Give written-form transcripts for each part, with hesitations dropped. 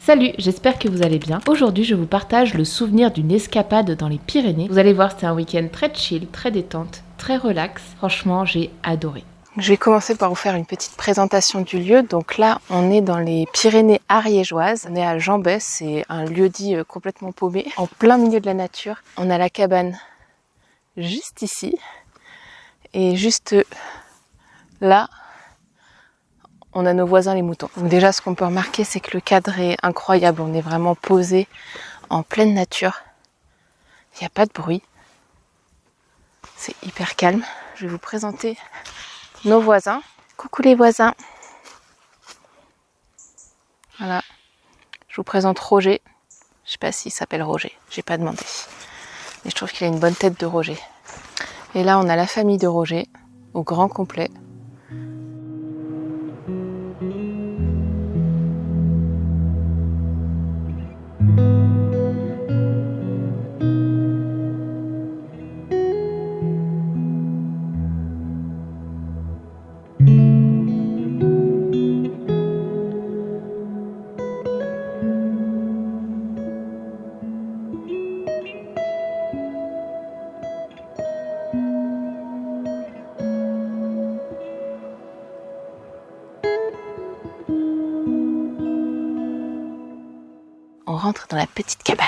Salut, j'espère que vous allez bien. Aujourd'hui, je vous partage le souvenir d'une escapade dans les Pyrénées. Vous allez voir, c'était un week-end très chill, très détente, très relax. Franchement, j'ai adoré. Je vais commencer par vous faire une petite présentation du lieu. Donc là, on est dans les Pyrénées ariégeoises. On est à Jambès, c'est un lieu-dit complètement paumé, en plein milieu de la nature. On a la cabane juste ici. Et juste là, on a nos voisins les moutons. Donc déjà, ce qu'on peut remarquer, c'est que le cadre est incroyable. On est vraiment posé en pleine nature. Il n'y a pas de bruit. C'est hyper calme. Je vais vous présenter nos voisins. Coucou les voisins. Voilà. Je vous présente Roger. Je sais pas s'il s'appelle Roger. J'ai pas demandé. Mais je trouve qu'il a une bonne tête de Roger. Et là, on a la famille de Roger au grand complet. On rentre dans la petite cabane.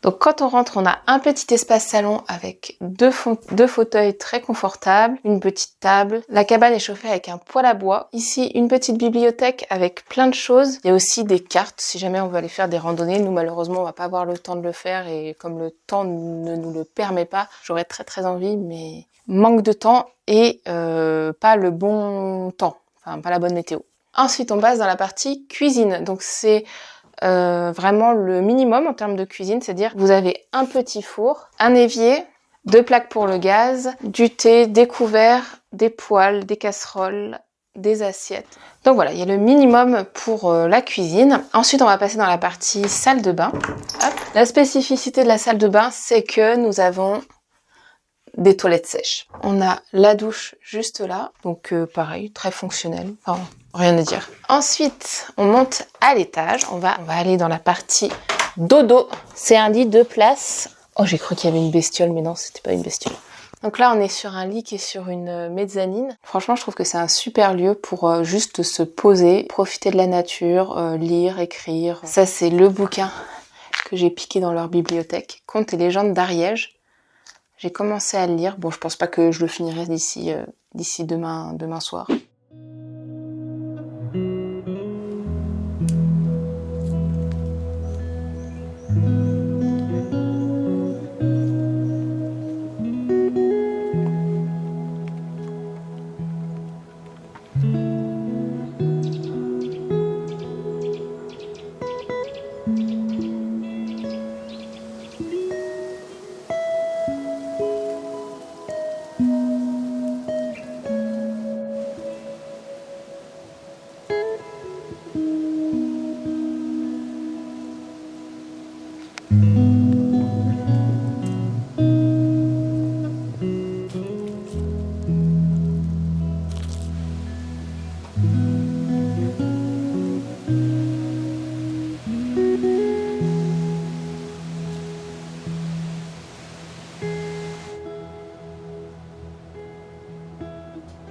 Donc quand on rentre, on a un petit espace salon avec deux fauteuils très confortables, une petite table. La cabane est chauffée avec un poêle à bois. Ici, une petite bibliothèque avec plein de choses. Il y a aussi des cartes si jamais on veut aller faire des randonnées. Nous, malheureusement, on va pas avoir le temps de le faire et comme le temps ne nous le permet pas, j'aurais très envie, mais manque de temps et pas le bon temps, enfin pas la bonne météo. Ensuite, on passe dans la partie cuisine. Donc c'est vraiment le minimum en termes de cuisine, c'est-à-dire vous avez un petit four, un évier, 2 plaques pour le gaz, du thé, des couverts, des poêles, des casseroles, des assiettes. Donc voilà, il y a le minimum pour la cuisine. Ensuite, on va passer dans la partie salle de bain. Hop. La spécificité de la salle de bain, c'est que nous avons des toilettes sèches. On a la douche juste là, donc pareil, très fonctionnel. Enfin, rien à dire. Ensuite, on monte à l'étage. On va aller dans la partie dodo. C'est un lit 2 places. Oh, j'ai cru qu'il y avait une bestiole, mais non, c'était pas une bestiole. Donc là, on est sur un lit qui est sur une mezzanine. Franchement, je trouve que c'est un super lieu pour juste se poser, profiter de la nature, lire, écrire. Ça, c'est le bouquin que j'ai piqué dans leur bibliothèque. Contes et légendes d'Ariège. J'ai commencé à le lire. Bon, je pense pas que je le finirai d'ici demain soir.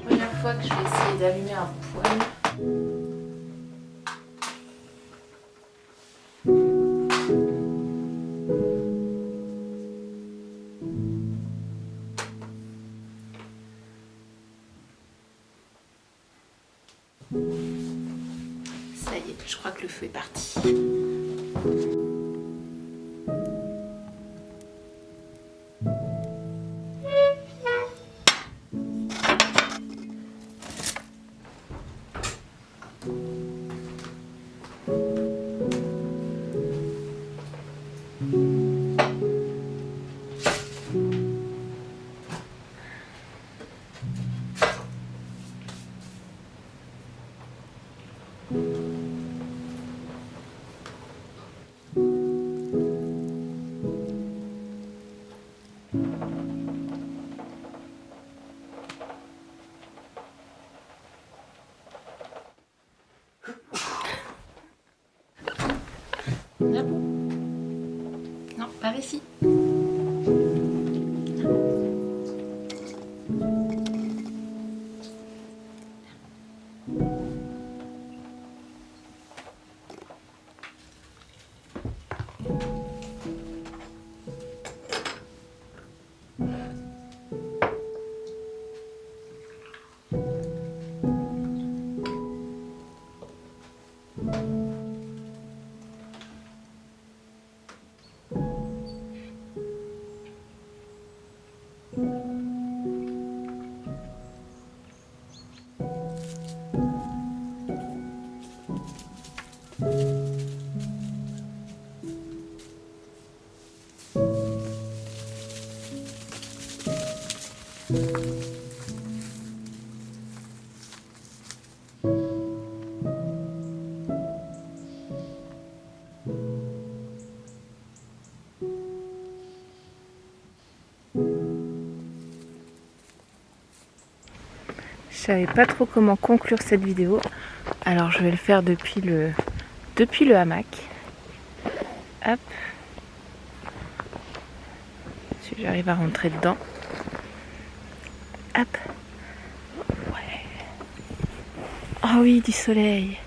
Première fois que je vais essayer d'allumer un poêle. Ça y est, je crois que le feu est parti. Ah bon? Non, par ici. Je savais pas trop comment conclure cette vidéo, alors je vais le faire depuis le hamac. Hop. Si j'arrive à rentrer dedans. Hop. Ouais. Oh oui, du soleil.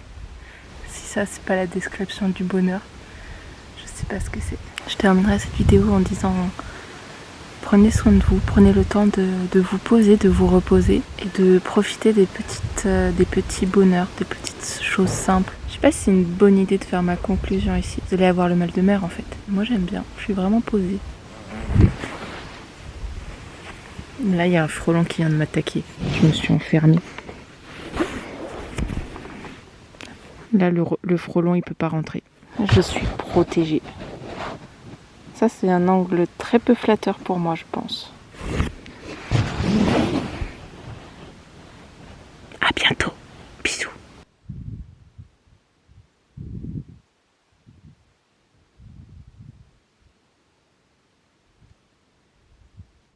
Si ça c'est pas la description du bonheur, je sais pas ce que c'est. Je terminerai cette vidéo en disant: prenez soin de vous, prenez le temps de vous poser, de vous reposer et de profiter des petits bonheurs, des petites choses simples. Je sais pas si c'est une bonne idée de faire ma conclusion ici. Vous allez avoir le mal de mer en fait. Moi j'aime bien, je suis vraiment posée. Là il y a un frelon qui vient de m'attaquer. Je me suis enfermée. Là le frelon il peut pas rentrer. Je suis protégée. Ça c'est un angle très peu flatteur pour moi je pense.